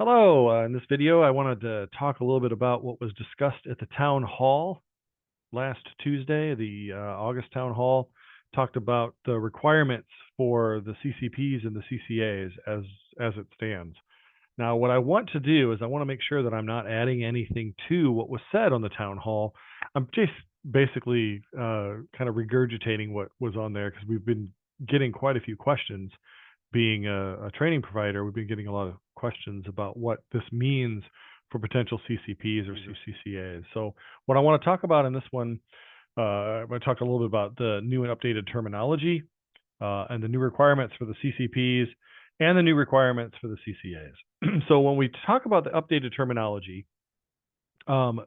Hello, in this video, I wanted to talk a little bit about what was discussed at the town hall last Tuesday. The August town hall talked about the requirements for the CCPs and the CCAs as it stands. Now, what I want to do is I want to make sure that I'm not adding anything to what was said on the town hall. I'm just basically kind of regurgitating what was on there because we've been getting quite a few questions. Being a training provider, we've been getting a lot of questions about what this means for potential CCPs or CCAs. So what I want to talk about in this one, I'm going to talk a little bit about the new and updated terminology and the new requirements for the CCPs and the new requirements for the CCAs. So when we talk about the updated terminology,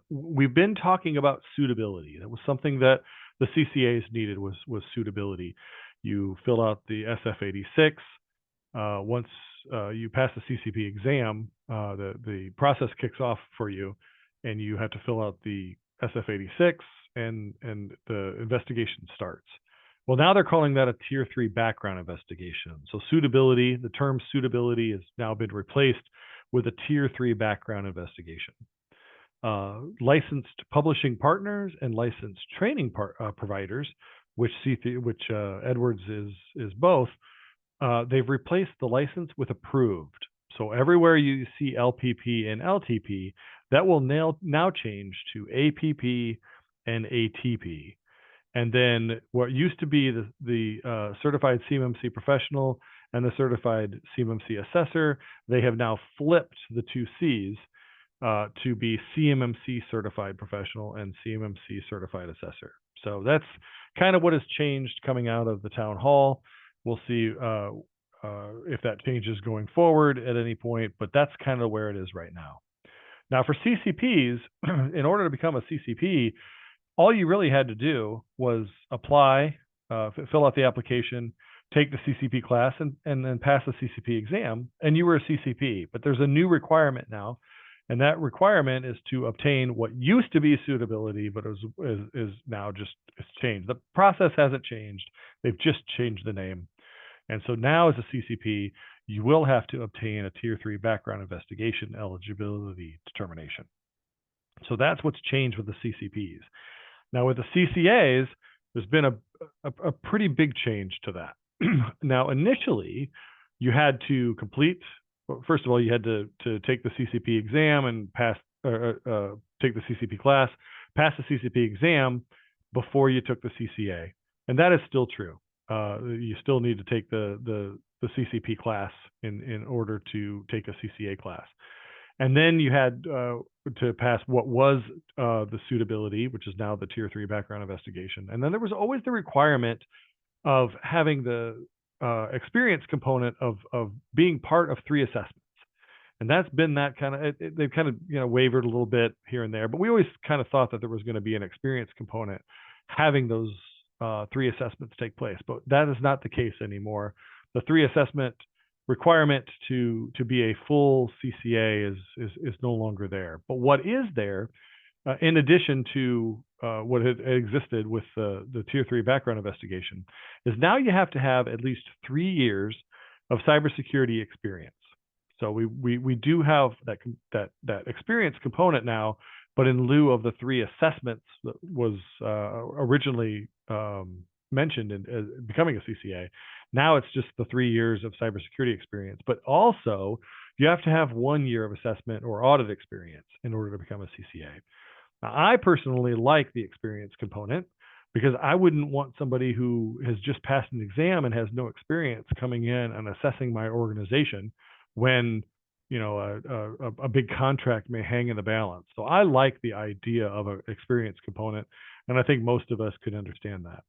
we've been talking about suitability. That was something that the CCAs needed was suitability. You fill out the SF-86. Once you pass the CCP exam, the process kicks off for you, and you have to fill out the SF-86, and the investigation starts. Well, now they're calling that a Tier 3 background investigation. So suitability, the term suitability has now been replaced with a Tier 3 background investigation. Licensed publishing partners and licensed training providers, which Edwards is both, they've replaced the license with approved. So everywhere you see LPP and LTP, that will now change to APP and ATP. And then what used to be the certified CMMC professional and the certified CMMC assessor, they have now flipped the two C's to be CMMC certified professional and CMMC certified assessor. So that's kind of what has changed coming out of the town hall. We'll see if that changes going forward at any point, but that's kind of where it is right now. Now, for CCPs, in order to become a CCP, all you really had to do was apply, fill out the application, take the CCP class, and then pass the CCP exam, and you were a CCP. But there's a new requirement now, and that requirement is to obtain what used to be suitability, but is now just it's changed. The process hasn't changed. They've just changed the name. And so now as a CCP, you will have to obtain a Tier 3 background investigation eligibility determination. So that's what's changed with the CCPs. Now with the CCAs, there's been a pretty big change to that. Now initially, you had to complete, first of all, you had to take the CCP exam and pass, take the CCP class, pass the CCP exam before you took the CCA. And that is still true. You still need to take the CCP class in order to take a CCA class. And then you had to pass what was the suitability, which is now the Tier 3 background investigation. And then there was always the requirement of having the experience component of being part of 3 assessments. And that's been that kind of, they've kind of, wavered a little bit here and there, but we always kind of thought that there was going to be an experience component having those 3 assessments take place, but that is not the case anymore. The 3 assessment requirement to be a full CCA is no longer there. But what is there, in addition to what had existed with the Tier 3 background investigation, is now you have to have at least 3 years of cybersecurity experience. So we do have that experience component now, but in lieu of the 3 assessments that was originally mentioned in becoming a CCA, now it's just the 3 years of cybersecurity experience. But also, you have to have 1 year of assessment or audit experience in order to become a CCA. Now, I personally like the experience component because I wouldn't want somebody who has just passed an exam and has no experience coming in and assessing my organization when a big contract may hang in the balance. So I like the idea of an experience component, and I think most of us could understand that.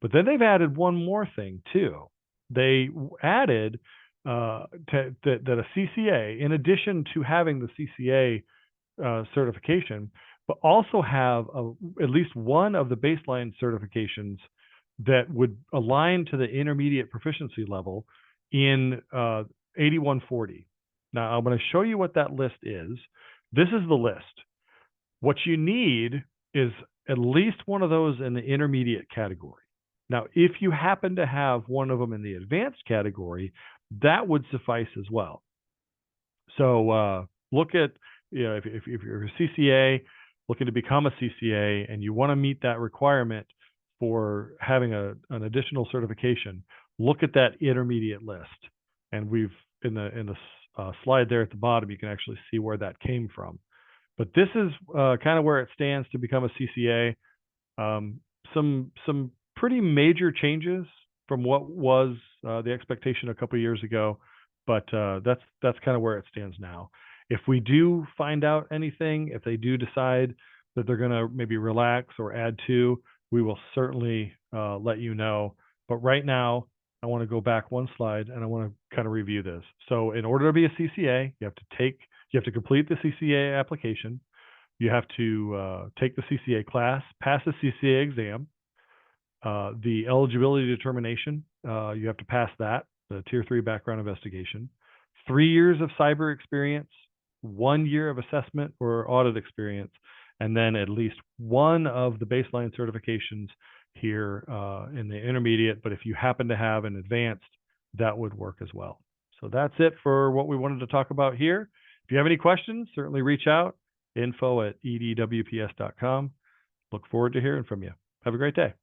But then they've added one more thing too. They added that a CCA, in addition to having the CCA certification, but also have at least one of the baseline certifications that would align to the intermediate proficiency level in 8140. Now, I'm going to show you what that list is. This is the list. What you need is at least one of those in the intermediate category. Now, if you happen to have one of them in the advanced category, that would suffice as well. So look at, if you're a CCA looking to become a CCA and you want to meet that requirement for having an additional certification, look at that intermediate list. And we've in the slide there at the bottom, you can actually see where that came from. But this is kind of where it stands to become a CCA. Some pretty major changes from what was the expectation a couple of years ago, but that's kind of where it stands now. If we do find out anything, if they do decide that they're going to maybe relax or add to, we will certainly let you know. But right now, I want to go back one slide and I want to kind of review this. So in order to be a CCA, you have to complete the CCA application. You have to take the CCA class, pass the CCA exam, the eligibility determination, you have to pass that, the Tier 3 background investigation, 3 years of cyber experience, 1 year of assessment or audit experience, and then at least one of the baseline certifications here in the intermediate. But if you happen to have an advanced, that would work as well. So that's it for what we wanted to talk about here. If you have any questions, certainly reach out, info@edwps.com. Look forward to hearing from you. Have a great day.